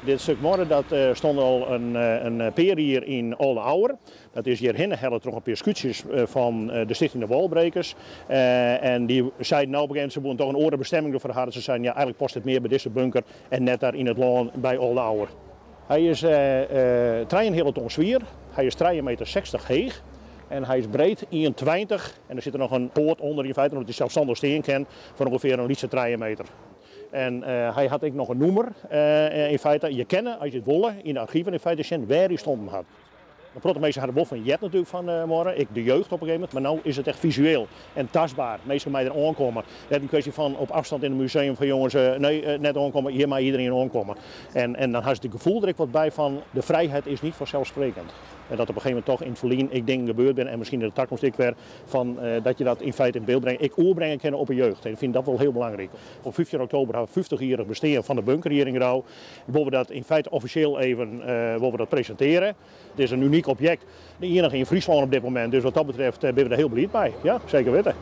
Dit stuk morgen dat stond al een peer hier in Oude Ouwer. Dat is hierheen helemaal nog een paar scootjes van de Stichting de Walbrekers. En die zeiden nou op een gegeven moment, ze moeten toch een andere bestemming ervoor hadden. Ze zeiden ja, eigenlijk past het meer bij deze bunker en net daar in het land bij Oude Ouwer. Hij is 3,5 ton zwier, hij is 3,60 meter heeg. En hij is breed 1,20 en er zit er nog een poort onder in feite, omdat hij zelfstandig steen kan, van ongeveer een lietse 3 meter. En hij had ook nog een noemer in feite. Je kennen als je het wilde in de archieven in feite zien waar hij stond had. De protomeester had de bof van Jet natuurlijk van morgen, ik de jeugd op een gegeven moment, maar nu is het echt visueel en tastbaar. Meestal mij er aankomen. Het is een kwestie van op afstand in het museum van jongens, nee, net aankomen, hier maar iedereen aankomen. En dan had je het gevoel er ik wat bij van de vrijheid is niet vanzelfsprekend. En dat op een gegeven moment toch in het verlien ik denk gebeurd ben en misschien in de toekomst ik weer van dat je dat in feite in beeld brengt. Ik oorbrengen kennen op een jeugd. En ik vind dat wel heel belangrijk. Op 15 oktober hebben we 50-jarig bestaan van de bunker hier in Grauw. Willen we dat in feite officieel even willen we dat presenteren. Het is een uniek object. De enige in Friesland op dit moment. Dus wat dat betreft ben we er heel blij bij. Ja, zeker weten.